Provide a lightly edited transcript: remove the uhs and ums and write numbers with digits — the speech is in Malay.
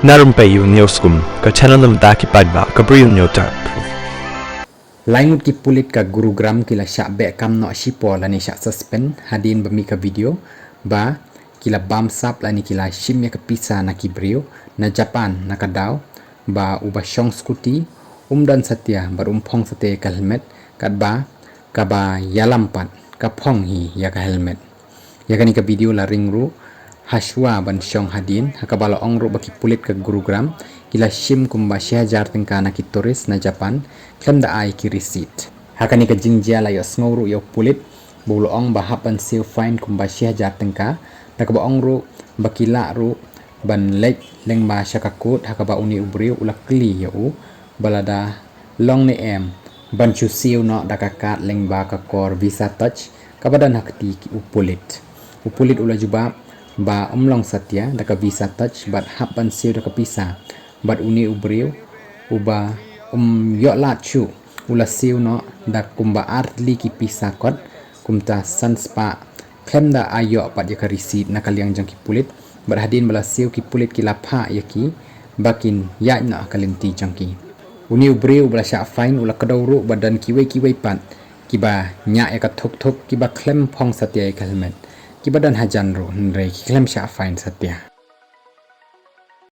Na Rympei U Hynñiewtrep ka channel nabynta ki paidbah ka Bri U Hynñiewtrep. Laingut ki pulit ka gurugram kila Shah be kam no shipo lani Shah suspend hadin bami ka video ba kila bam sap lani kila shim ya ka pisa na ki Bri U na Japan na daw ba uba shong skuti dan satya barumpong sate ka helmet kat ba ka ba yalampat ka phong hi ya ka helmet ya kani ka video la ringru haswa ban shong hadin hakabala ongru baki pulit ka gurugram kila shim kumba tyngka na ki turis na Japan klem da ai ki receipt hakani ka jingjia la yo ngawru yo pulit bulu ong ba hapan seal fine kumba tyngka nakaba ongru bakila ru ban lek leng ba syakakut hakaba uni ubri ulakli yo balada long ne em ban chu seal no dakakat leng ba ka kor visa touch kabadan hakti ki upulit ula juba ba umlong satya daka visa touch bat hapan siu daka pisa bat uni ubriu uba yoklat chu ula siu no dak kumba artli ki pisa kot kumta sanspa klem da ayo pat ya ka receipt nakaliang jang ki pulit bat hadin bala siu ki pulit ki lapha yaki bakin ya na kalinti jang ki uni ubriu bala Shah fine ula kadawru badan kiwei pat kiba nya ya ka thuk kiba klem phong satya ya ka helmet kiba dan hajan ro nrei klem Shah fine satya